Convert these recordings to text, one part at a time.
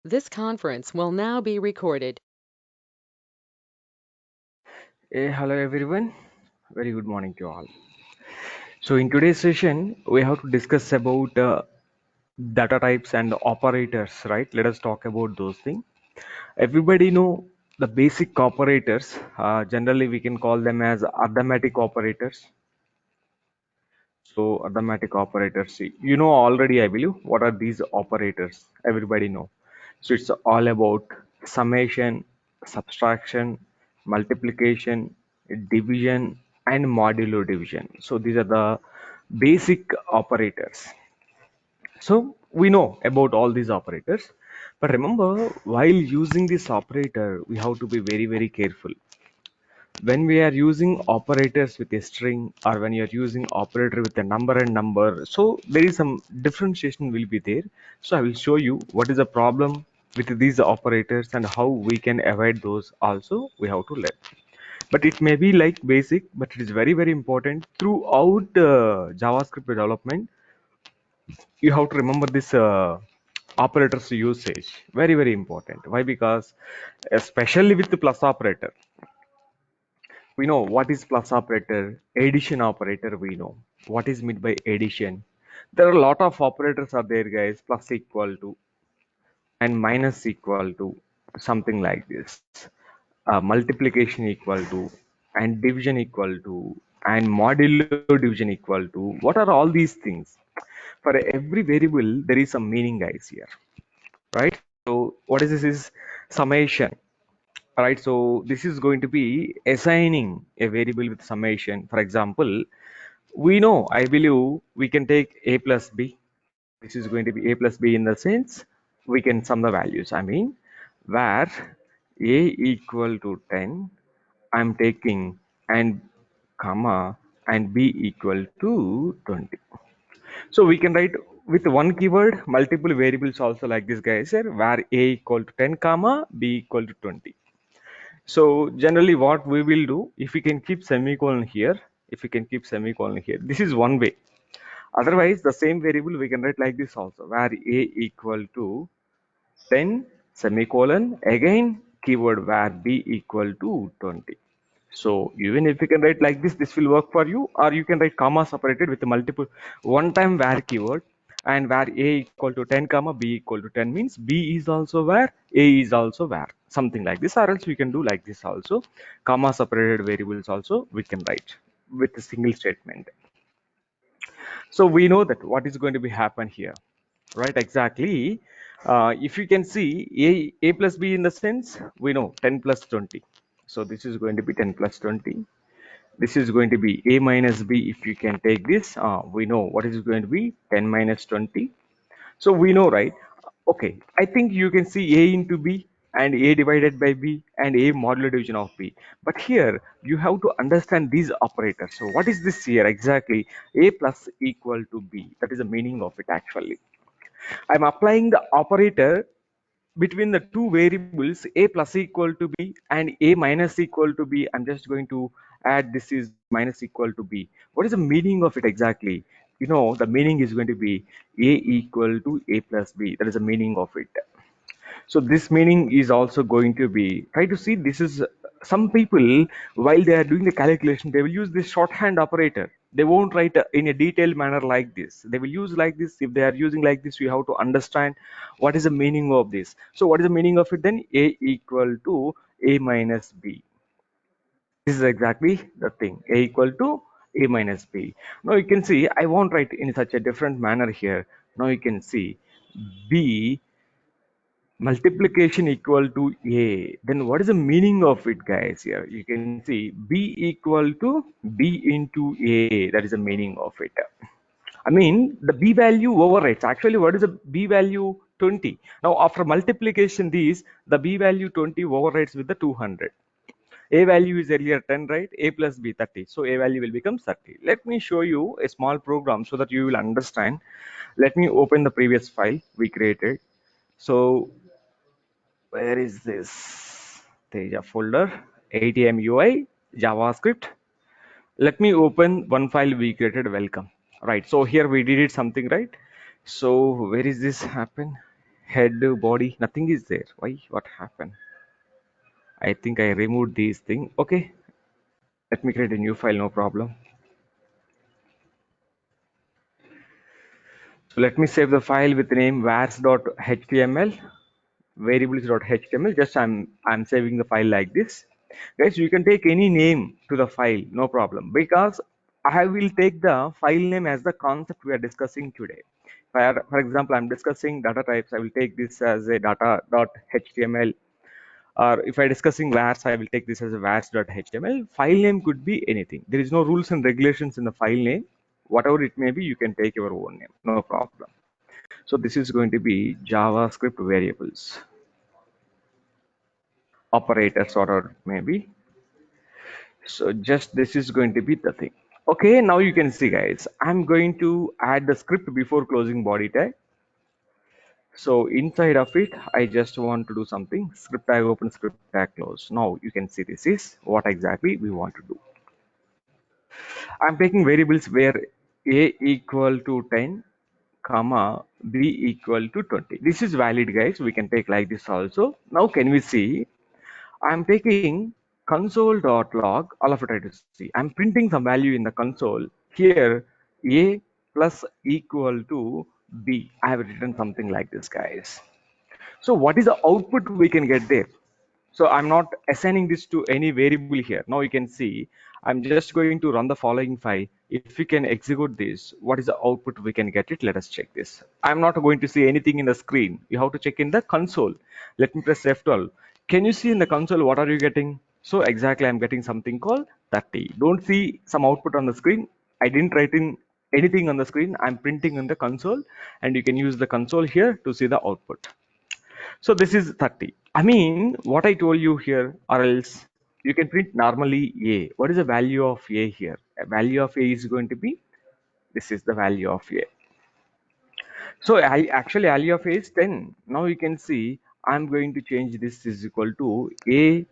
This conference will now be recorded. Hello everyone, very good morning to all. So in today's session, we have to discuss about data types and operators, right? Let us talk about those things. Everybody know the basic operators. Generally, we can call them as arithmetic operators. So arithmetic operators, you know already, I believe, what are these operators? Everybody know. So it's all about summation, subtraction, multiplication, division, and modulo division. So these are the basic operators. So we know about all these operators. But remember, while using this operator, we have to be very, very careful when we are using operators with a string, or when you're using operator with a number and number, so there is some differentiation will be there. So I will show you what is the problem with these operators and how we can avoid those also we have to learn. But it may be like basic, but it is very, very important throughout JavaScript development. You have to remember this operators usage, very, very important. Why? Because especially with the plus operator, we know what is plus operator, addition operator. We know what is meant by addition. There are a lot of operators are there, guys. Plus equal to and minus equal to, something like this. Multiplication equal to and division equal to and modulo division equal to. What are all these things? For every variable, there is some meaning, guys, here, right? So what is this? Is summation. Alright, so this is going to be assigning a variable with summation. For example, we know, I believe, we can take a plus b. This is going to be a plus b in the sense we can sum the values. I mean, where a equal to 10, I'm taking and comma and b equal to 20. So we can write with one keyword multiple variables also like this, guys, here, where a equal to 10 comma b equal to 20. So generally what we will do, if we can keep semicolon here, this is one way. Otherwise, the same variable we can write like this also, where a equal to 10 semicolon, again keyword where b equal to 20. So even if you can write like this will work for you, or you can write comma separated with multiple one time where keyword, and where a equal to 10 comma b equal to 10 means b is also where, a is also where, something like this. Or else we can do like this also, comma separated variables also we can write with a single statement. So we know that what is going to be happen here, right? Exactly. If you can see a plus b in the sense, we know 10 plus 20. So this is going to be 10 plus 20. This is going to be a minus b. If you can take this, we know what is going to be 10 minus 20. So we know, right? Okay, I think you can see a into b and a divided by b and a modular division of b. But here you have to understand these operators. So what is this here exactly? A plus equal to b. That is the meaning of it actually. I'm applying the operator between the two variables a plus equal to b and a minus equal to b. I'm just going to add this is minus equal to b. What is the meaning of it exactly? You know, the meaning is going to be a equal to a plus b. That is the meaning of it. So this meaning is also going to be, try to see, this is some people, while they are doing the calculation, they will use this shorthand operator. They won't write in a detailed manner like this. They will use like this. If they are using like this, you have to understand what is the meaning of this. So what is the meaning of it then? A equal to a minus b. This is exactly the thing. A equal to a minus b. Now you can see I won't write in such a different manner here. Now you can see b multiplication equal to a. Then what is the meaning of it, guys? Here you can see b equal to b into a. That is the meaning of it. I mean, the b value overwrites. Actually, what is the b value? 20. Now after multiplication, these, the b value 20 overwrites with the 200. A value is earlier 10, right? A plus b 30. So a value will become 30. Let me show you a small program so that you will understand. Let me open the previous file we created. So where is this? Teja folder, ATM UI, JavaScript. Let me open one file we created, welcome. Right, so here we did it something, right? So where is this happen? head, body, nothing is there. Why? What happened? I think I removed these things. Okay, let me create a new file, no problem. So let me save the file with the name vars.html, variables.html. Just I'm saving the file like this. Guys, you can take any name to the file, no problem, because I will take the file name as the concept we are discussing today. For example, I'm discussing data types. I will take this as a data.html, or if I'm discussing vars, I will take this as a vars.html. File name could be anything. There is no rules and regulations in the file name. Whatever it may be, you can take your own name, no problem. So this is going to be JavaScript variables, operators, or maybe. So just this is going to be the thing. Okay, now you can see, guys, I'm going to add the script before closing body tag. So inside of it, I just want to do something. Script tag open, script tag close. Now you can see this is what exactly we want to do. I'm taking variables where a equal to 10, comma b equal to 20. This is valid, guys. We can take like this also. Now can we see? I'm taking console.log, all of it I to see. I'm printing some value in the console. Here, a plus equal to b. I have written something like this, guys. So what is the output we can get there? So I'm not assigning this to any variable here. Now you can see, I'm just going to run the following file. If we can execute this, what is the output we can get it? Let us check this. I'm not going to see anything in the screen. You have to check in the console. Let me press F12. Can you see in the console, what are you getting? So exactly, I'm getting something called 30. Don't see some output on the screen. I didn't write in anything on the screen. I'm printing in the console, and you can use the console here to see the output. So this is 30. I mean, what I told you here, or else you can print normally A. What is the value of A here? A value of A is going to be, this is the value of A. So actually value of A is 10. Now you can see, I'm going to change this is equal to A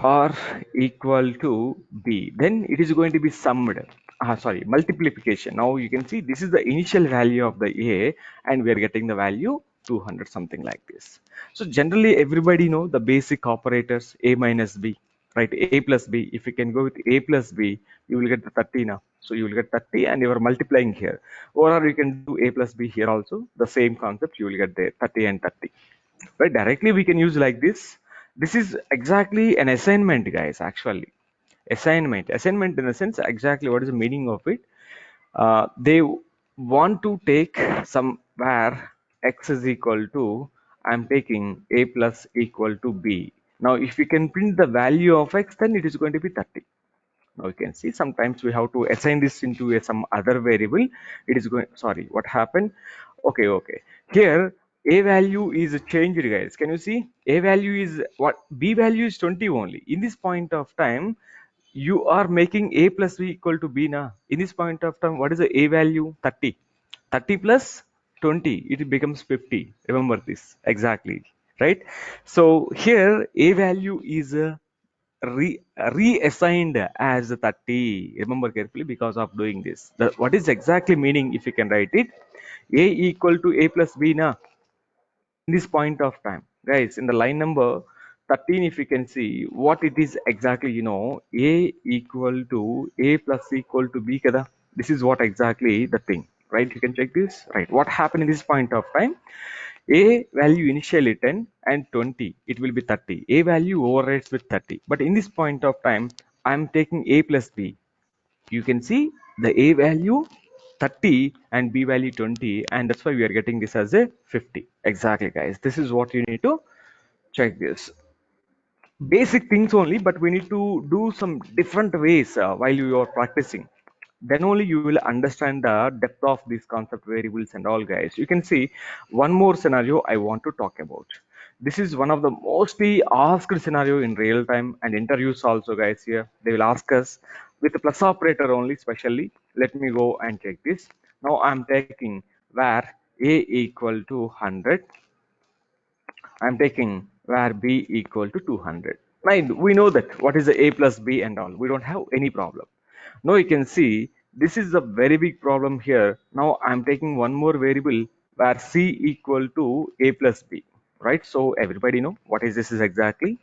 or equal to b, then it is going to be summed, sorry, multiplication. Now you can see this is the initial value of the a, and we are getting the value 200, something like this. So generally everybody know the basic operators, a minus b, right? A plus b. If you can go with a plus b, you will get the 30 now. So you will get 30 and you are multiplying here, or you can do a plus b here also, the same concept. You will get there 30 and 30, right? Directly we can use like this is exactly an assignment, guys. Actually, assignment in the sense, exactly what is the meaning of it. They want to take somewhere x is equal to, I'm taking a plus equal to b. Now if we can print the value of x, then it is going to be 30. Now you can see sometimes we have to assign this into some other variable. It is going, sorry, what happened? Okay, here a value is changed, guys. Can you see? A value is what? B value is 20 only. In this point of time, you are making a plus b equal to b now. In this point of time, what is the a value? 30. 30 plus 20, it becomes 50. Remember this exactly, right? So here a value is reassigned as 30. Remember carefully, because of doing this. What is exactly meaning? If you can write it, a equal to a plus b na, in this point of time, guys, in the line number 13, if you can see what it is exactly, a equal to a plus equal to b kada. This is what exactly the thing, right? You can check this, right? What happened in this point of time? A value initially 10 and 20, it will be 30. A value overrides with 30, but in this point of time, I'm taking a plus b. You can see the a value 30 and b value 20, and that's why we are getting this as a 50. Exactly, guys, this is what you need to check this. Basic things only, but we need to do some different ways while you are practicing. Then only you will understand the depth of these concept variables and all, guys. You can see one more scenario I want to talk about. This is one of the mostly asked scenario in real time and interviews also, guys. Here they will ask us with the plus operator only, specially. Let me go and check this. Now I'm taking where a equal to 100, I'm taking where b equal to 200. Now we know that what is the a plus b and all. We don't have any problem. Now you can see this is a very big problem here. Now I'm taking one more variable. where C equal to A plus B, right? So everybody know what is this is exactly.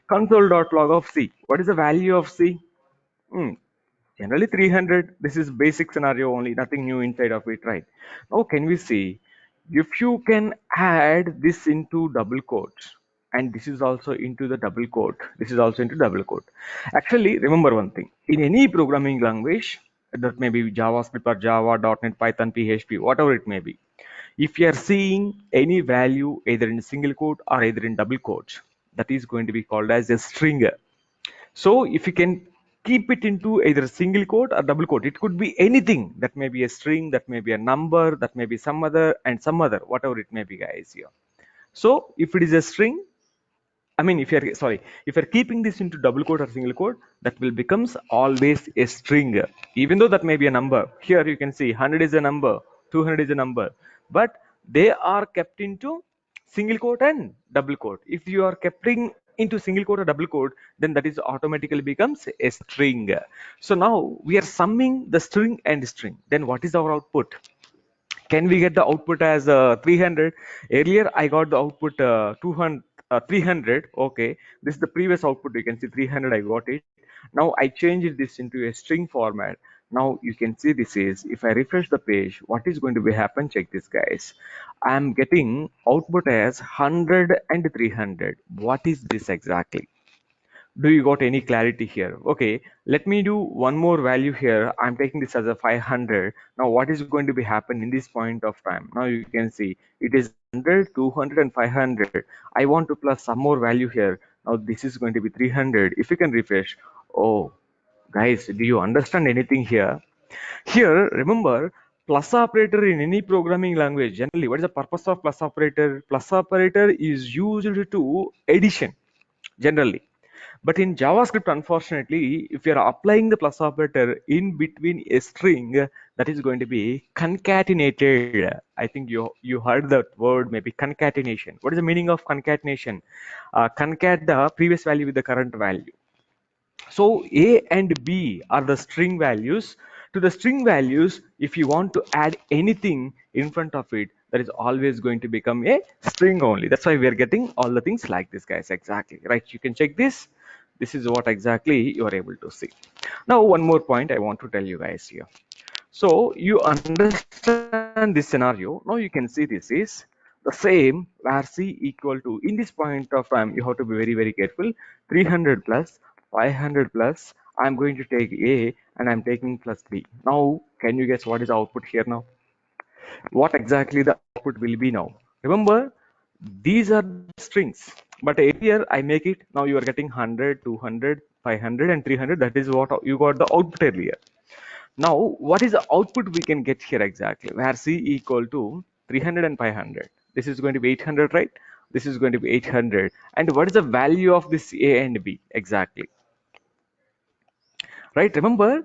Console.log of C. What is the value of C? Hmm, Generally 300. This is basic scenario only, nothing new inside of it, right? Now can we see if you can add this into double quotes, and this is also into the double quote, this is also into double quote. Actually, remember one thing: in any programming language, that may be JavaScript or Java, .NET, Python, PHP, whatever it may be, if you are seeing any value either in single quote or either in double quotes, that is going to be called as a string. So if you can keep it into either single quote or double quote, it could be anything. That may be a string, that may be a number, that may be some other and some other, whatever it may be, guys here. So if it is a string, I mean, if you're sorry, if you're keeping this into double quote or single quote, that will becomes always a string, even though that may be a number. Here you can see 100 is a number, 200 is a number, but they are kept into single quote and double quote. If you are keeping into single quote or double quote, then that is automatically becomes a string. So now we are summing the string and string. Then what is our output? Can we get the output as 300? Earlier I got the output 200, 300. Okay, this is the previous output. You can see 300, I got it. Now I changed this into a string format. Now you can see this is, if I refresh the page, what is going to be happen? Check this, guys. I'm getting output as 100 and 300. What is this exactly? Do you got any clarity here? Okay, let me do one more value here. I'm taking this as a 500. Now what is going to be happen in this point of time? Now you can see it is 100, 200 and 500. I want to plus some more value here. Now this is going to be 300. If you can refresh. Oh guys, do you understand anything here? Here remember, plus operator in any programming language, generally what is the purpose of plus operator? Plus operator is used to addition generally. But in JavaScript, unfortunately, if you're applying the plus operator in between a string, that is going to be concatenated. I think you heard that word, maybe concatenation. What is the meaning of concatenation? Concat the previous value with the current value. So A and B are the string values. To the string values, if you want to add anything in front of it, that is always going to become a string only. That's why we are getting all the things like this, guys. Exactly, right? You can check this. This is what exactly you are able to see. Now, one more point I want to tell you guys here. So you understand this scenario. Now you can see this is the same where C equal to, in this point of time, you have to be very, very careful. 300 plus 500 plus, I'm going to take A and I'm taking plus B. Now, can you guess what is the output here now? What exactly the output will be now? Remember, these are strings, but earlier I make it, now you are getting 100, 200, 500 and 300. That is what you got the output earlier. Now, what is the output we can get here exactly? Where C equal to 300 and 500. This is going to be 800, right? This is going to be 800. And what is the value of this A and B exactly? Right? Remember,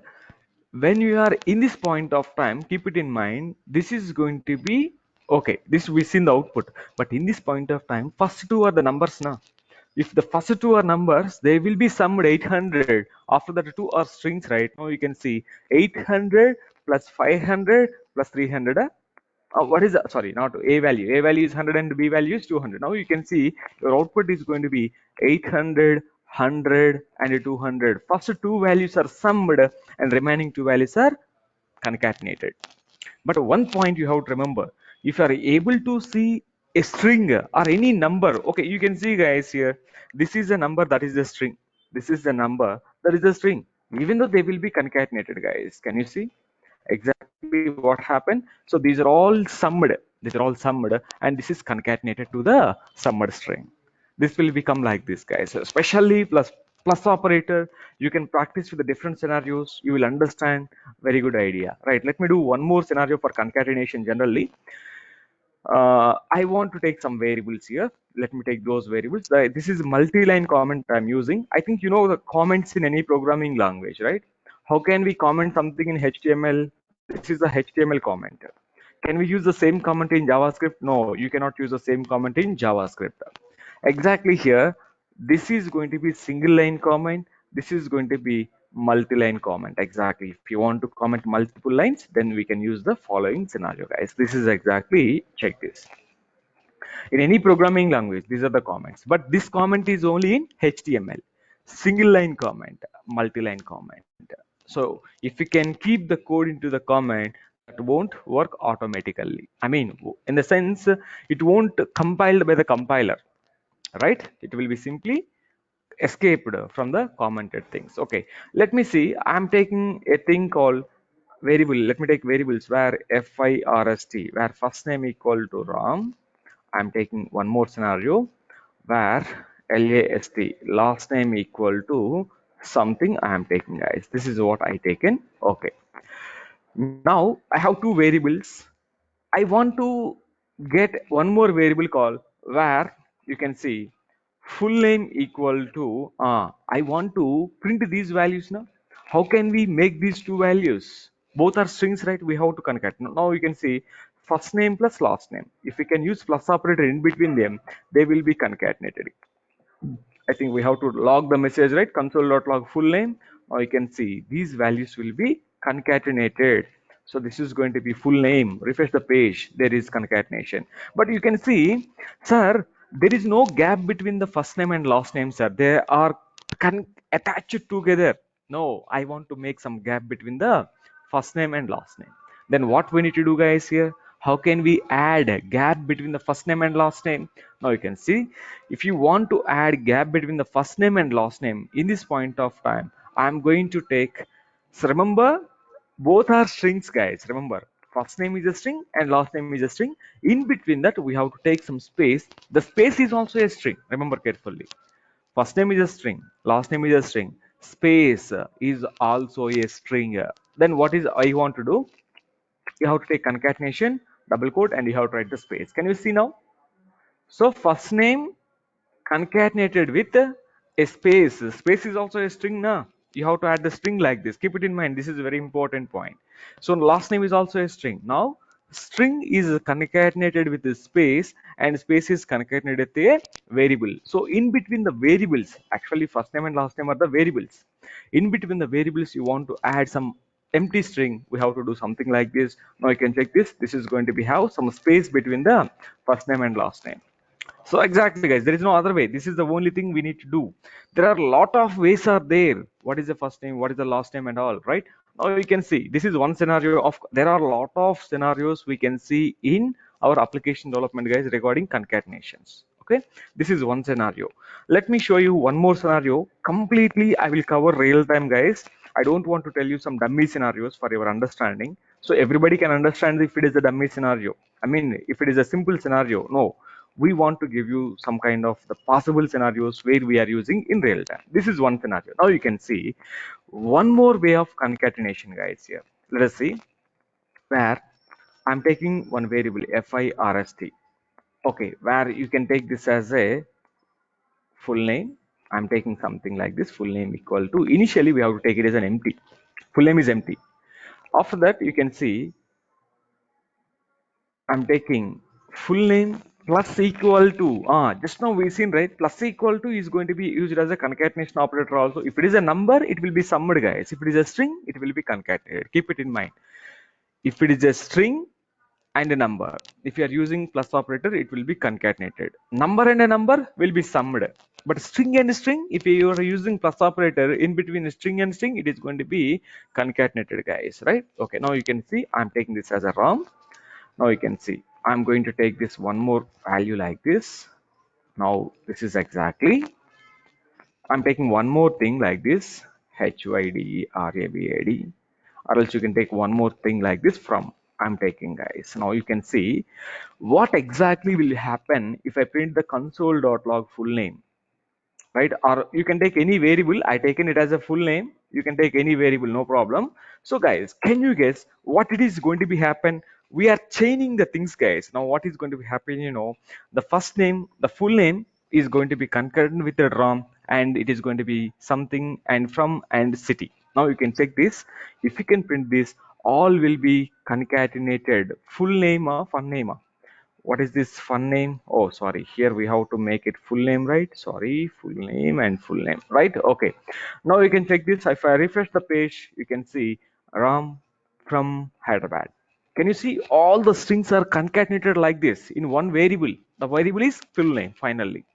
when you are in this point of time, keep it in mind, this is going to be, okay, this we see in the output. But in this point of time, first two are the numbers now. If the first two are numbers, they will be summed 800. After that, two are strings, right? Now you can see 800 plus 500 plus 300. What is that? Sorry, not A value. A value is 100 and B value is 200. Now you can see your output is going to be 800, 100 and 200. First two values are summed and remaining two values are concatenated. But one point you have to remember, if you are able to see a string or any number, okay, you can see guys here, this is a number, that is a string. This is the number, that is a string. Even though they will be concatenated, guys. Can you see exactly what happened? So these are all summed. These are all summed, and this is concatenated to the summed string. This will become like this, guys. Especially plus operator, you can practice with the different scenarios. You will understand. Very good idea, right? Let me do one more scenario for concatenation generally. I want to take some variables here. Let me take those variables. This is multi-line comment I'm using. I think you know the comments in any programming language, right? How can we comment something in HTML? This is a HTML comment. Can we use the same comment in JavaScript? No, you cannot use the same comment in JavaScript. Exactly here, this is going to be single line comment. This is going to be multi-line comment. Exactly. If you want to comment multiple lines, then we can use the following scenario, guys. This is exactly, check this. In any programming language, these are the comments, but this comment is only in HTML. Single line comment, multi-line comment. So if you can keep the code into the comment, that won't work automatically. I mean, in the sense, it won't compiled by the compiler, right? It will be simply escaped from the commented things. Okay, let me see. I'm taking a thing called variable. Let me take variables where first, where first name equal to Ram. I'm taking one more scenario where last, last name equal to something. I am taking, guys. This is what I taken. Okay, now I have two variables. I want to get one more variable called where you can see full name equal to I want to print these values now. How can we make these two values? Both are strings, right? We have to concat. Now you can see first name plus last name. If we can use plus operator in between them, they will be concatenated. I think we have to log the message, right? Console.log full name. Now you can see these values will be concatenated. So this is going to be full name. Refresh the page. There is concatenation. But you can see, sir, there is no gap between the first name and last name, sir. They are attached together. No, I want to make some gap between the first name and last name. Then what we need to do, guys, here? How can we add a gap between the first name and last name? Now you can see, if you want to add gap between the first name and last name in this point of time, I'm going to take, so remember, both are strings, guys. Remember, first name is a string and last name is a string. In between that, we have to take some space. The space is also a string. Remember carefully. First name is a string, last name is a string, space is also a string. Then what is I want to do? You have to take concatenation, double quote, and you have to write the space. Can you see now? So first name concatenated with a space. Space is also a string now. You have to add the string like this. Keep it in mind. This is a very important point. So last name is also a string. Now string is concatenated with the space and space is concatenated with a variable. So in between the variables, actually first name and last name are the variables. In between the variables, you want to add some empty string. We have to do something like this. Now you can check this. This is going to be have some space between the first name and last name. So exactly, guys, there is no other way. This is the only thing we need to do. There are a lot of ways are there. What is the first name? What is the last name and all, right? Now you can see this is one scenario of, there are a lot of scenarios we can see in our application development, guys, regarding concatenations. Okay, this is one scenario. Let me show you one more scenario. Completely, I will cover real time, guys. I don't want to tell you some dummy scenarios for your understanding. So everybody can understand if it is a dummy scenario. I mean, if it is a simple scenario, no, we want to give you some kind of the possible scenarios where we are using in real time. This is one scenario. Now you can see one more way of concatenation, guys. Here, let us see, where I'm taking one variable first. Okay, where you can take this as a full name. I'm taking something like this, full name equal to, initially we have to take it as an empty. Full name is empty. After that, you can see I'm taking full name plus equal to, just now we seen, right, plus equal to is going to be used as a concatenation operator also. If it is a number, it will be summed, guys. If it is a string, it will be concatenated. Keep it in mind. If it is a string and a number, if you are using plus operator, it will be concatenated. Number and a number will be summed. But string and string, if you are using plus operator in between string and string, it is going to be concatenated, guys, right? Okay, now you can see I'm taking this as a ROM. Now you can see I'm going to take this one more value like this. Now this is exactly, I'm taking one more thing like this, HYDERABAD, or else you can take one more thing like this from, I'm taking, guys. Now you can see what exactly will happen if I print the console.log full name, right? Or you can take any variable. I taken it as a full name. You can take any variable, no problem. So guys, can you guess what it is going to be happen? We are chaining the things, guys. Now what is going to be happen, the first name, the full name is going to be concurrent with the ROM, and it is going to be something and from and city. Now you can check this. If you can print this, all will be concatenated, full name or fun name. What is this fun name? Oh, sorry, here we have to make it full name, right? Sorry, full name and full name, right? Okay, now you can check this. If I refresh the page, you can see Ram from Hyderabad. Can you see all the strings are concatenated like this in one variable? The variable is full name finally.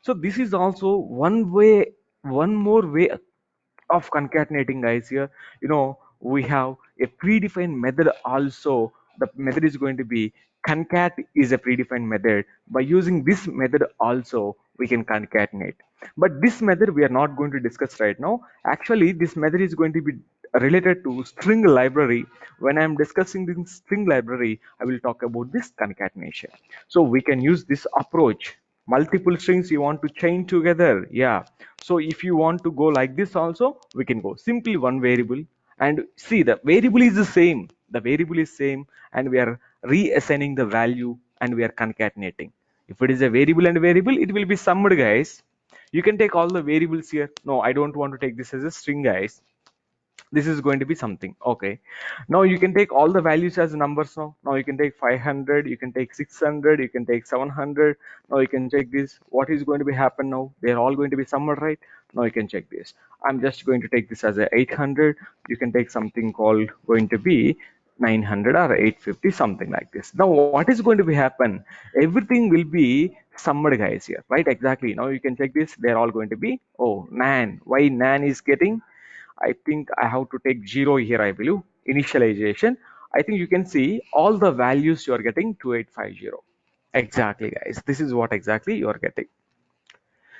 So this is also one way, one more way of concatenating, guys. Here, we have a predefined method also. The method is going to be concat is a predefined method. By using this method also we can concatenate, but this method we are not going to discuss right now. Actually, this method is going to be related to string library. When I'm discussing the string library, I will talk about this concatenation. So we can use this approach. Multiple strings you want to chain together, yeah. So if you want to go like this also, we can go simply one variable. And see, the variable is the same, the variable is same, and we are reassigning the value and we are concatenating. If it is a variable and variable, it will be summed, guys. You can take all the variables here. No, I don't want to take this as a string, guys. This is going to be something. Okay, now you can take all the values as numbers. Now you can take 500, you can take 600, you can take 700. Now you can check this, what is going to be happen. Now they're all going to be summed, right? Now you can check this. I'm just going to take this as a 800. You can take something called going to be 900 or 850, something like this. Now what is going to be happen, everything will be summed, guys, here, right? Exactly. Now you can check this, they're all going to be, oh, nan, why nan is getting, I think I have to take 0 here, I believe. Initialization. I think you can see all the values you are getting 2850. Exactly, guys. This is what exactly you are getting.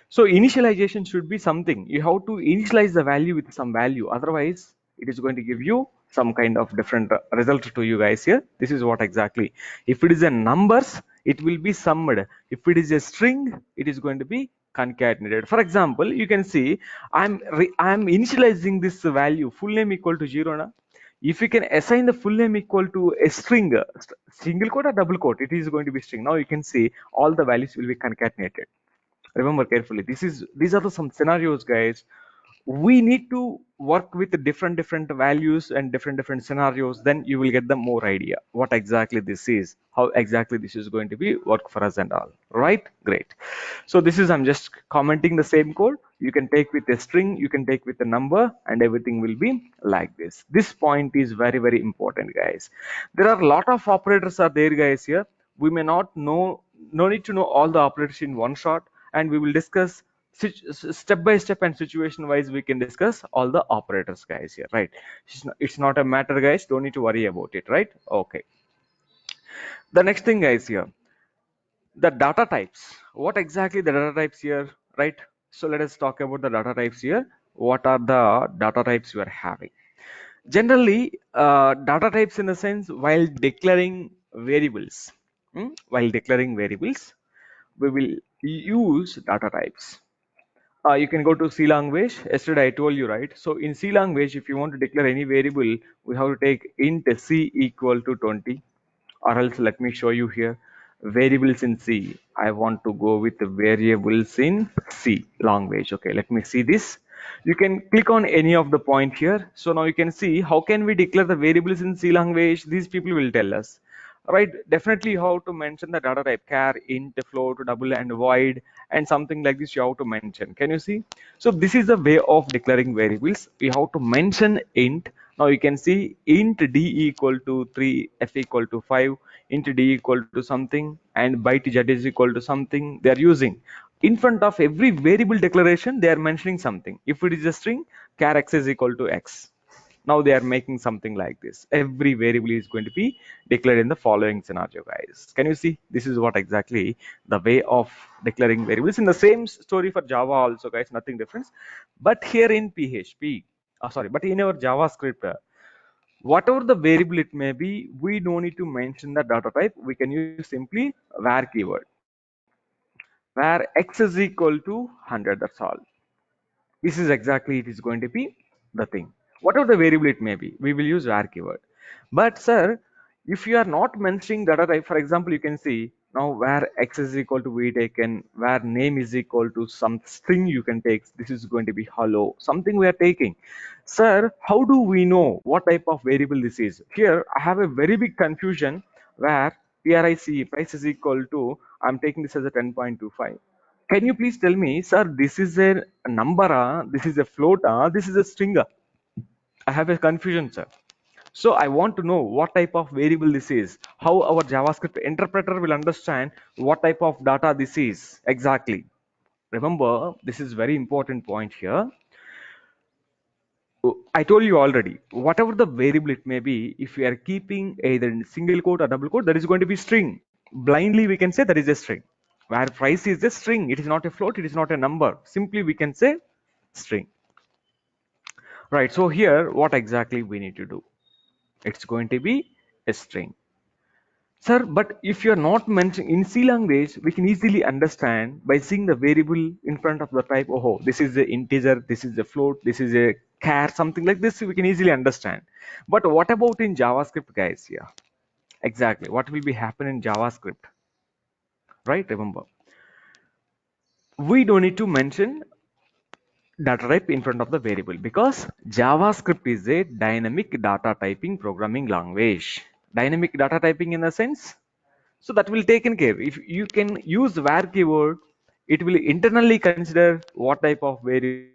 So initialization should be something. You have to initialize the value with some value. Otherwise, it is going to give you some kind of different result to you, guys, here. This is what exactly. If it is a numbers, it will be summed. If it is a string, it is going to be concatenated. For example, you can see I'm initializing this value full name equal to 0 na. If you can assign the full name equal to a string, single quote or double quote, it is going to be string. Now you can see all the values will be concatenated. Remember carefully, these are some scenarios, guys. We need to work with the different values and different scenarios, then you will get the more idea what exactly this is, how exactly this is going to be work for us and all, right? Great. So this is, I'm just commenting the same code. You can take with a string, you can take with a number, and everything will be like this. This point is very important, guys. There are a lot of operators are there, guys, here. We may not know, no need to know all the operators in one shot, and we will discuss step by step and situation wise. We can discuss all the operators, guys, here, right? It's not a matter, guys, don't need to worry about it, right? Okay, the next thing, guys, here, the data types. What exactly the data types here, right? So let us talk about the data types here. What are the data types we are having? Generally, data types in the sense, while declaring variables, while declaring variables, we will use data types. You can go to C language. Yesterday I told you, right? So in C language, if you want to declare any variable, we have to take int C equal to 20, or else let me show you here. Variables in C. I want to go with the variables in C language. Okay, let me see this. You can click on any of the point here. So now you can see how can we declare the variables in C language. These people will tell us, right? Definitely you have to mention the data type, char, int, float, double, and void, and something like this you have to mention. Can you see? So this is the way of declaring variables. We have to mention int. Now you can see int d equal to 3, f equal to 5, int d equal to something, and byte z is equal to something. They are using in front of every variable declaration, they are mentioning something. If it is a string, char x is equal to x. Now they are making something like this. Every variable is going to be declared in the following scenario, guys. Can you see? This is what exactly the way of declaring variables. In the same story for Java also, guys, nothing different. But here in PHP, sorry, but in our JavaScript, whatever the variable it may be, we don't need to mention the data type. We can use simply var keyword, where x is equal to 100. That's all. This is exactly it is going to be the thing. Whatever the variable it may be, we will use var keyword. But sir, if you are not mentioning data type, for example, you can see now where x is equal to we taken, where name is equal to some string you can take. This is going to be hello, something we are taking. Sir, how do we know what type of variable this is? Here I have a very big confusion where price is equal to, I'm taking this as a 10.25. Can you please tell me, sir, this is a number, this is a float, this is a string? I have a confusion, sir. So I want to know what type of variable this is, how our JavaScript interpreter will understand what type of data this is exactly. Remember, this is very important point here. I told you already, whatever the variable it may be, if we are keeping either in single quote or double quote, that is going to be string. Blindly, we can say that is a string. Where price is a string, it is not a float, it is not a number. Simply, we can say string. Right, so here, what exactly we need to do? It's going to be a string. Sir, but if you're not mentioning in C language, we can easily understand by seeing the variable in front of the type. Oh, this is the integer, this is a float, this is a char, something like this. We can easily understand. But what about in JavaScript, guys? Yeah, exactly. What will be happen in JavaScript? Right? Remember, we don't need to mention data type in front of the variable because JavaScript is a dynamic data typing programming language. Dynamic data typing in the sense, so that will taken care. If you can use var keyword, it will internally consider what type of variable.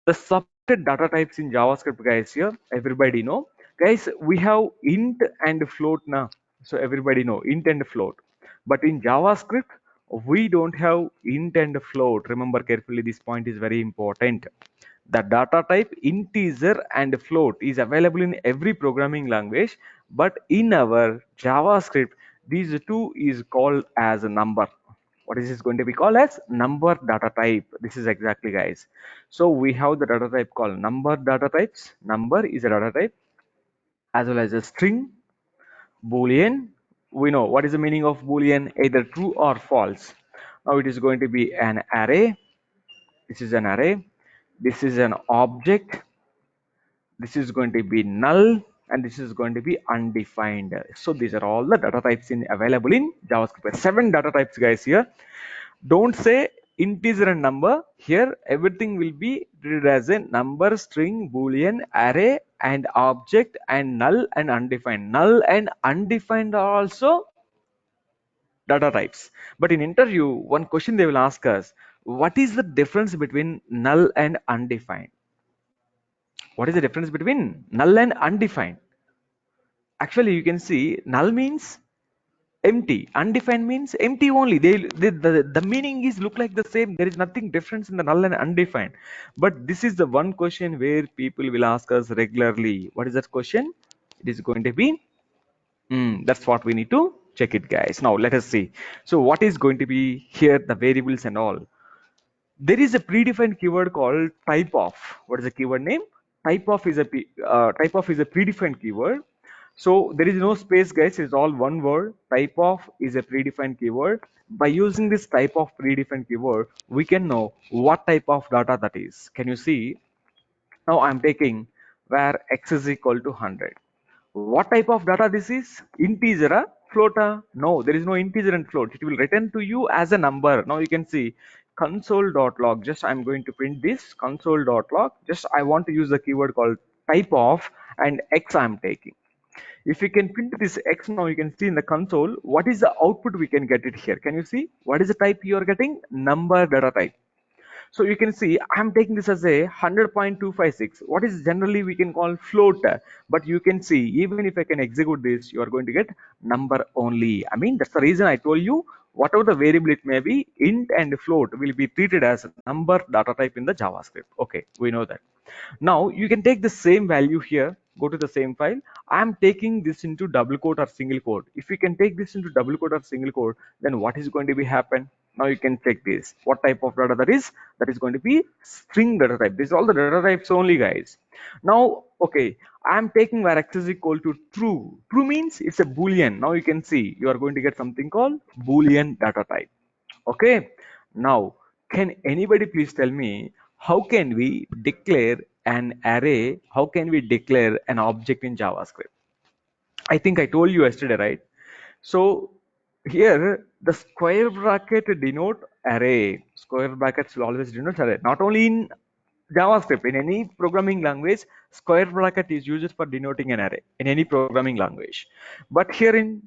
The supported data types in JavaScript, guys, here everybody know, guys, we have int and float now. So everybody know int and float, but in JavaScript we don't have int and float. Remember carefully, this point is very important. The data type integer and float is available in every programming language, but in our JavaScript these two is called as a number. What is this going to be called as? Number data type. This is exactly, guys. So we have the data type called number data types. Number is a data type, as well as a string, boolean. We know what is the meaning of boolean, either true or false. Now it is going to be an array. This is an array. This is an object. This is going to be null, and this is going to be undefined. So these are all the data types in available in JavaScript. 7 data types, guys, here. Don't say integer and number. Here everything will be treated as a number, string, boolean, array, and object, and null and undefined. Null and undefined are also data types. But in interview, one question they will ask us: what is the difference between null and undefined? What is the difference between null and undefined? Actually, you can see null means empty, undefined means empty only. The meaning is look like the same. There is nothing difference in the null and undefined. But this is the one question where people will ask us regularly. What is that question? It is going to be, that's what we need to check it, guys. Now let us see. So what is going to be here, the variables and all? There is a predefined keyword called type of. What is the keyword name? Type of is a predefined keyword. So there is no space, guys. It's all one word. Type of is a predefined keyword. By using this type of predefined keyword, we can know what type of data that is. Can you see? Now I'm taking where x is equal to 100. What type of data this is? Integer, float? No, there is no integer and float. It will return to you as a number. Now you can see console.log. Just I'm going to print this console.log. Just I want to use the keyword called type of, and x I'm taking. If you can print this x, now you can see in the console what is the output we can get it here. Can you see what is the type you are getting? Number data type. So you can see I'm taking this as a 100.256. What is generally we can call float, but you can see even if I can execute this, you are going to get number only. I mean, that's the reason I told you whatever the variable it may be, int and float will be treated as number data type in the JavaScript. Okay, we know that. Now you can take the same value here, go to the same file. I'm taking this into double quote or single quote. If you can take this into double quote or single quote, then what is going to be happen? Now you can check this. What type of data that is? That is going to be string data type. This is all the data types only, guys. Now, okay, I'm taking where x is equal to true. True means it's a boolean. Now you can see you are going to get something called boolean data type. Okay. Now, can anybody please tell me how can we declare an array? How can we declare an object in JavaScript? I think I told you yesterday, right? So here the square bracket denote array. Square brackets will always denote array. Not only in JavaScript, in any programming language, square bracket is used for denoting an array in any programming language. But here in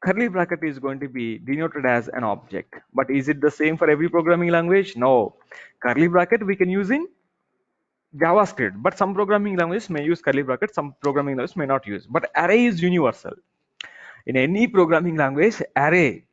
curly bracket is going to be denoted as an object. But is it the same for every programming language? No. Curly bracket we can use in JavaScript, but some programming languages may use curly bracket, some programming languages may not use. But array is universal. In any programming language, array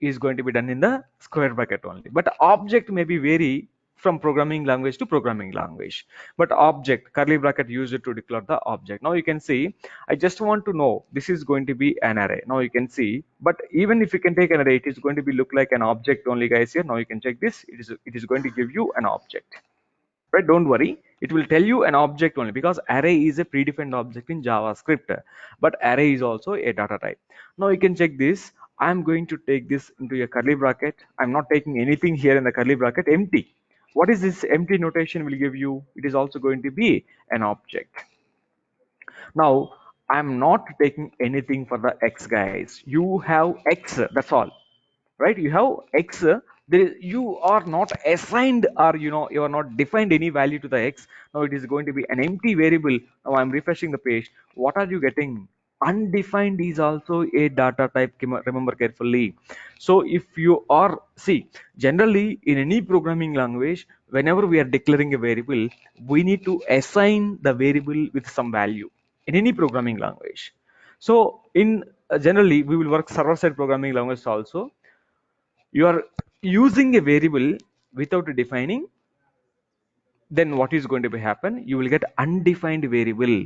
is going to be done in the square bracket only. But object may be vary from programming language to programming language. But object, curly bracket used to declare the object. Now you can see, I just want to know this is going to be an array. Now you can see, but even if you can take an array, it is going to be look like an object only, guys. Here, now you can check this. It is going to give you an object. Right, don't worry, it will tell you an object only because array is a predefined object in JavaScript, but array is also a data type. Now you can check this. I'm going to take this into a curly bracket. I'm not taking anything here in the curly bracket, empty. What is this empty notation will give you? It is also going to be an object. Now I'm not taking anything for the x, guys. You have x, that's all. Right, you have x. You are not assigned, or you are not defined any value to the x. Now it is going to be an empty variable. Now I'm refreshing the page. What are you getting? Undefined is also a data type. Remember carefully. So if you are, see, generally in any programming language, whenever we are declaring a variable, we need to assign the variable with some value in any programming language. So in generally we will work server side programming language also. You are using a variable without defining, then what is going to be happen? You will get undefined variable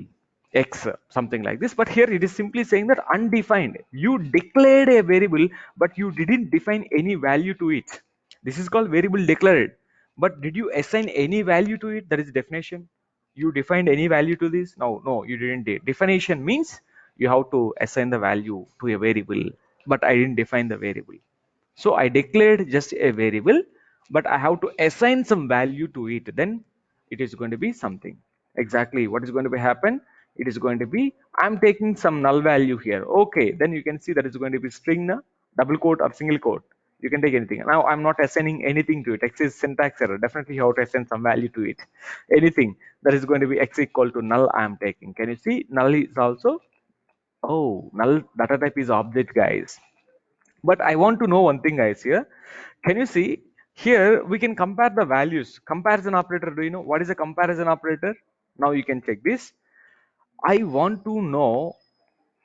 x, something like this. But here it is simply saying that undefined. You declared a variable, but you didn't define any value to it. This is called variable declared. But did you assign any value to it? That is definition. You defined any value to this? No, you didn't. Definition means you have to assign the value to a variable, but I didn't define the variable. So I declared just a variable, but I have to assign some value to it. Then it is going to be something. Exactly what is going to be happen? It is going to be, I'm taking some null value here. Okay, then you can see that it's going to be string, double quote or single quote. You can take anything. Now I'm not assigning anything to it. X is syntax error. Definitely you have to assign some value to it. Anything that is going to be x equal to null, I am taking. Can you see? Null is also, oh, null data type is object, guys. But I want to know one thing, guys. Here, can you see? Here we can compare the values. Comparison operator. Do you know what is a comparison operator? Now you can check this. I want to know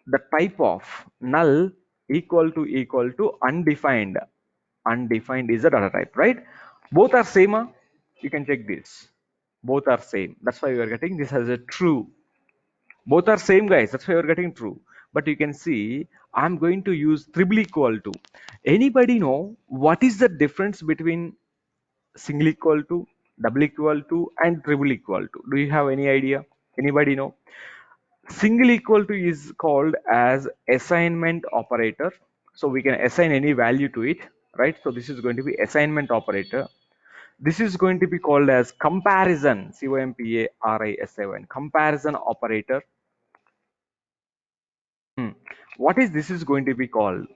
the type of null equal to undefined. Undefined is a data type, right? Both are same. You can check this. Both are same. That's why we are getting this as a true. Both are same, guys. That's why you're getting true. But you can see I'm going to use triple equal to. Anybody know what is the difference between single equal to, double equal to, and triple equal to? Do you have any idea? Anybody know? Single equal to is called as assignment operator. So we can assign any value to it, right? So this is going to be assignment operator. This is going to be called as comparison, C-O-M-P-A-R-I-S-A-N, comparison operator. What is this is going to be called?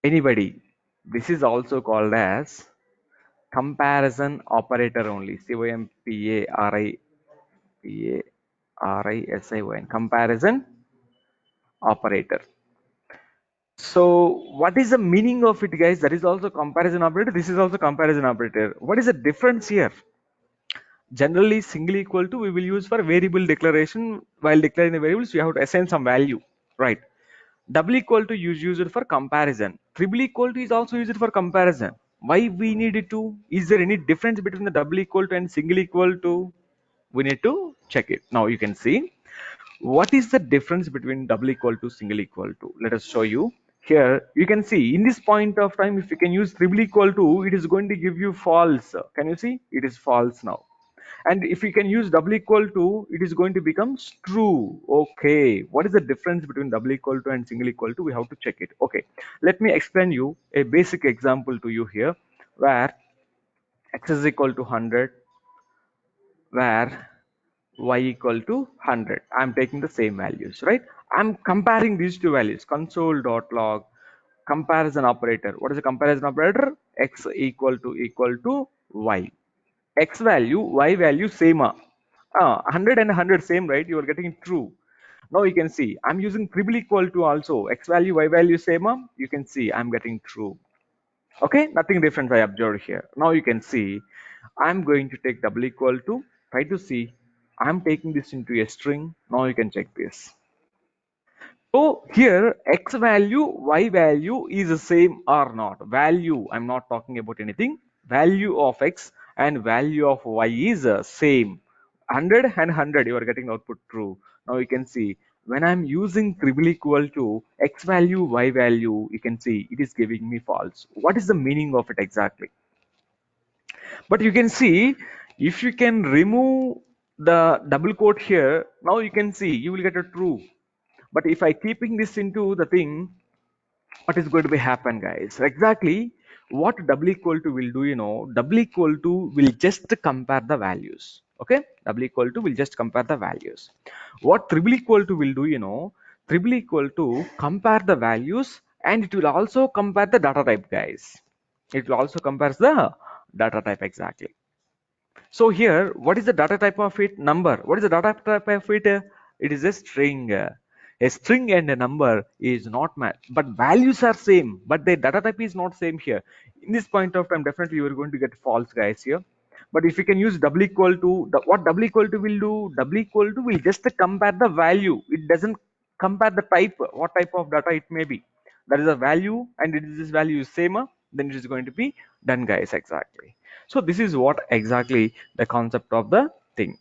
Anybody? This is also called as comparison operator only. C-O-M-P-A-R-I-P-A-R-I-S-I-O-N. Comparison operator. So what is the meaning of it, guys? That is also comparison operator. This is also comparison operator. What is the difference here? Generally, single equal to we will use for variable declaration. While declaring the variables, we have to assign some value, right? Double equal to is used for comparison. Triple equal to is also used for comparison. Why we need it to? Is there any difference between the double equal to and single equal to? We need to check it. Now you can see what is the difference between double equal to single equal to. Let us show you. Here you can see in this point of time, if you can use triple equal to, it is going to give you false. Can you see? It is false now. And if we can use double equal to, it is going to become true. Okay, what is the difference between double equal to and single equal to? We have to check it. Okay, let me explain you a basic example to you here, where x is equal to 100, where y equal to 100. I'm taking the same values, right? I'm comparing these two values. Console.log comparison operator. What is a comparison operator? X equal to y. X value, Y value same. 100 and 100 same, right? You are getting true. Now you can see I'm using triple equal to also. X value, Y value same. You can see I'm getting true. Okay, nothing different I observed here. Now you can see I'm going to take double equal to, try to see, I'm taking this into a string. Now you can check this. So here x value, y value is the same or not. Value, I'm not talking about anything. Value of x and value of y is the same. 100 and 100, you are getting output true. Now you can see when I'm using triple equal to x value, y value, you can see it is giving me false. What is the meaning of it exactly? But you can see if you can remove the double quote here, now you can see you will get a true. But if I keeping this into the thing, what is going to be happen, guys? Exactly what double equal to will do, double equal to will just compare the values. Okay, double equal to will just compare the values. What triple equal to will do, triple equal to compare the values, and it will also compare the data type, guys. It will also compares the data type exactly. So here, what is the data type of it? Number. What is the data type of it? It is a string. A string and a number is not matched, but values are same, but the data type is not same here. In this point of time, definitely you are going to get false, guys, here. But if you can use double equal to, what double equal to will do? Double equal to will just compare the value. It doesn't compare the type, what type of data it may be. That is a value, and it is this value is same, then it is going to be done, guys, exactly. So this is what exactly the concept of the thing.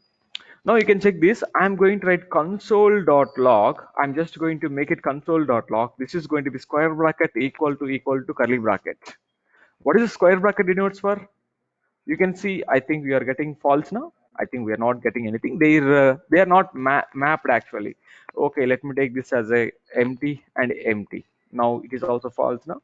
Now you can check this. I'm going to write console.log. I'm just going to make it console.log. This is going to be square bracket equal to curly bracket. What is the square bracket denotes for? You can see, I think we are getting false now. I think we are not getting anything. They are not mapped actually. Okay, let me take this as a empty and empty. Now it is also false now.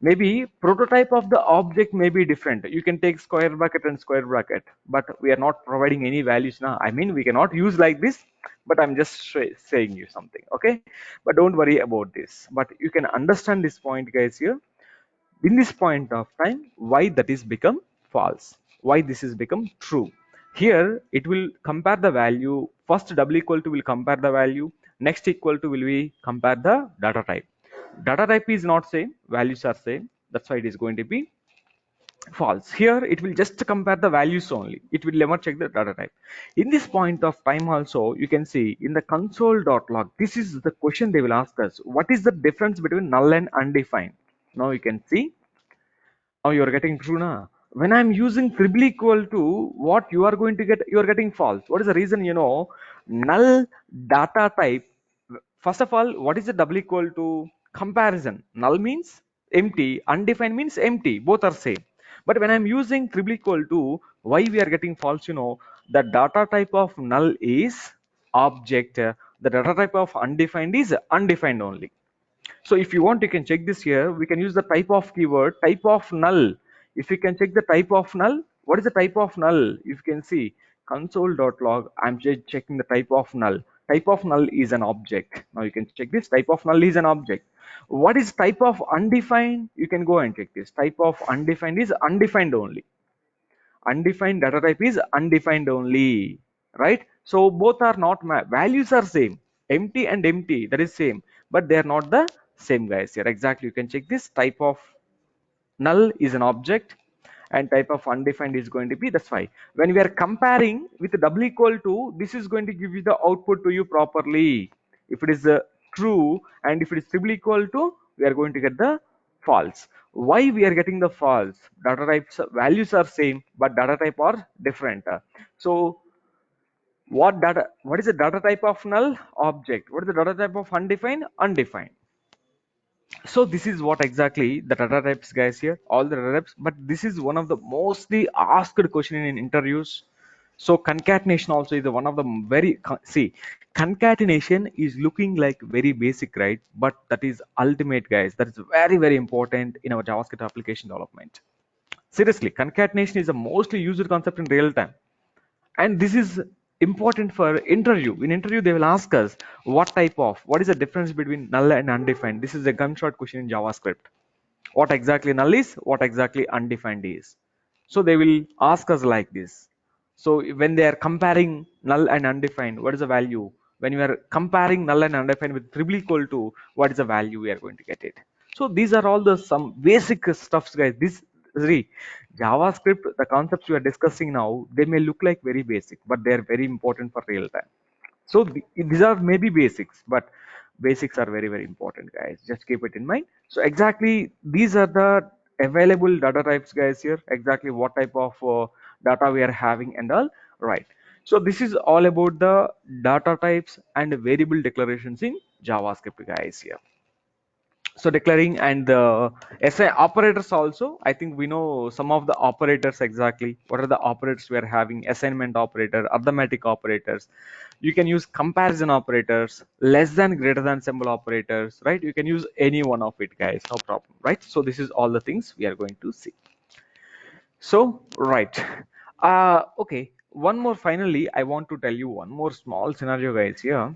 Maybe prototype of the object may be different. You can take square bracket and square bracket, but we are not providing any values now. I mean, we cannot use like this, but I'm just saying you something. Okay, but don't worry about this. But you can understand this point, guys, here. In this point of time, why that is become false, why this is become true. Here it will compare the value. First double equal to will compare the value, next equal to will be compare the data type. Data type is not same, values are same, that's why it is going to be false. Here it will just compare the values only, it will never check the data type. In this point of time also, you can see in the console.log, this is the question they will ask us: what is the difference between null and undefined? Now you can see, now you are getting true now. When I'm using triple equal to, what you are going to get, you are getting false. What is the reason? Null data type. First of all, what is the double equal to? Comparison. Null means empty, undefined means empty. Both are same. But when I'm using triple equal to, why we are getting false? The data type of null is object. The data type of undefined is undefined only. So if you want, you can check this here. We can use the type of keyword, type of null. If you can check the type of null, what is the type of null? You can see console.log. I'm just checking the type of null. Type of null is an object. Now you can check this. Type of null is an object. What is type of undefined? You can go and check this. Type of undefined is undefined only. Undefined data type is undefined only, right? So both are not values are same, empty and empty, that is same, but they are not the same, guys, here. Exactly, you can check this. Type of null is an object and type of undefined is going to be, that's why when we are comparing with double equal to, this is going to give you the output to you properly. If it is true, and if it is triple equal to, we are going to get the false. Why we are getting the false? Data types values are same, but data type are different. So what is the data type of null? Object. What is the data type of undefined? Undefined. So this is what exactly the data types, guys, here, all the data types. But this is one of the mostly asked question in interviews. So concatenation also is one of the very, see, concatenation is looking like very basic, right? But that is ultimate, guys. That is very, very important in our JavaScript application development. Seriously, concatenation is the mostly used concept in real time, and this is important for interview. In interview they will ask us what is the difference between null and undefined. This is a gunshot question in JavaScript. What exactly null is, what exactly undefined is. So they will ask us like this. So when they are comparing null and undefined, what is the value? When you are comparing null and undefined with triple equal to, what is the value we are going to get it? So these are all the some basic stuffs, guys. This see, JavaScript, the concepts we are discussing now, they may look like very basic, but they are very important for real time. So these are maybe basics, but basics are very important, guys. Just keep it in mind. So exactly these are the available data types, guys. Here exactly what type of data we are having and all, right? So this is all about the data types and variable declarations in JavaScript, guys. Here, so declaring and the SI operators also, I think we know some of the operators. Exactly what are the operators we are having: assignment operator, arithmetic operators. You can use comparison operators, less than, greater than symbol operators, right? You can use any one of it, guys, no problem, right? So this is all the things we are going to see. So right, okay, one more, finally I want to tell you one more small scenario, guys. Here,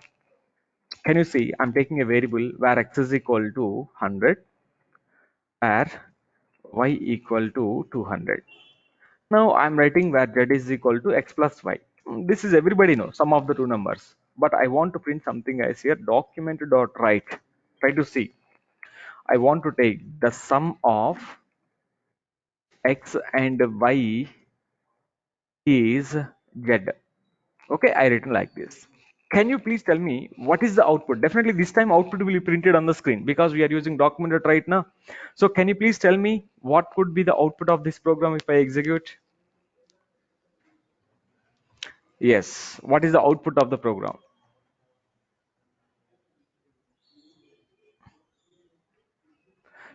can you see I'm taking a variable where x is equal to 100, where y equal to 200. Now I'm writing where z is equal to x plus y. This is everybody knows sum of the two numbers. But I want to print something, guys. Here document dot write. Try to see. I want to take the sum of x and y is z. Okay, I written like this. Can you please tell me what is the output? Definitely this time output will be printed on the screen because we are using document dot write now. So can you please tell me what could be the output of this program if I execute? Yes, what is the output of the program?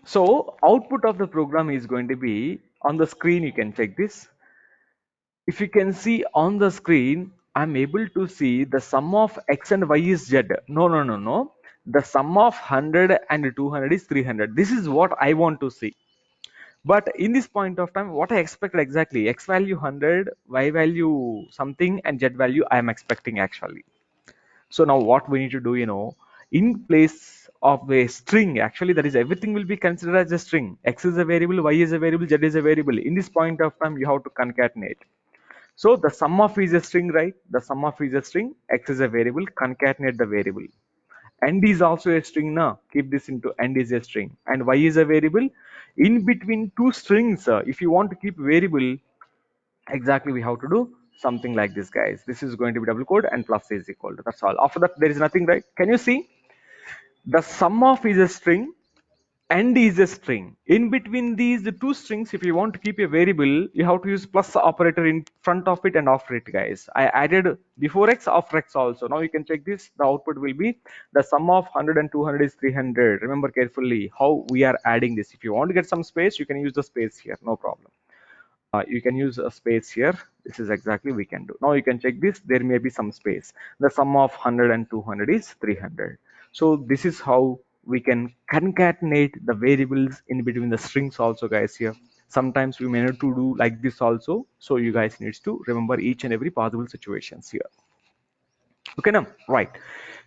So output of the program is going to be on the screen. You can check this. If you can see on the screen, I'm able to see the sum of x and y is z. No. The sum of 100 and 200 is 300. This is what I want to see. But in this point of time, what I expected exactly, x value 100, y value something, and z value I am expecting actually. So now what we need to do, in place of a string, actually that is everything will be considered as a string. X is a variable, y is a variable, z is a variable. In this point of time, you have to concatenate. So the sum of is a string, right? The sum of is a string, x is a variable, concatenate the variable. And is also a string now. Keep this into and is a string. And y is a variable. In between two strings, if you want to keep variable, exactly we have to do something like this, guys. This is going to be double quote and plus is equal to, that's all. After that there is nothing, right? Can you see the sum of is a string and is a string. In between these the two strings, if you want to keep a variable, you have to use plus operator in front of it and after it, guys. I added before x, after x also. Now you can check this. The output will be the sum of 100 and 200 is 300. Remember carefully how we are adding this. If you want to get some space, you can use the space here, no problem. You can use a space here. This is exactly we can do. Now you can check this. There may be some space. The sum of 100 and 200 is 300. So this is how we can concatenate the variables in between the strings also, guys. Here sometimes we may need to do like this also. So you guys needs to remember each and every possible situations here. Okay, now right.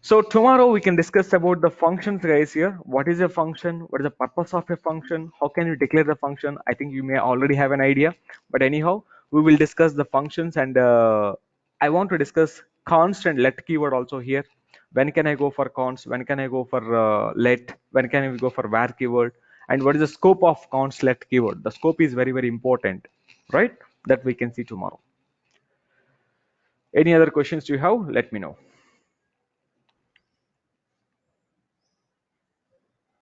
So tomorrow we can discuss about the functions, guys. Here, what is a function? What is the purpose of a function? How can you declare the function? I think you may already have an idea, but anyhow, we will discuss the functions, and I want to discuss const and let keyword also here. When can I go for const? When can I go for let? When can I go for var keyword? And what is the scope of const let keyword? The scope is very important, right? That we can see tomorrow. Any other questions you have? Let me know.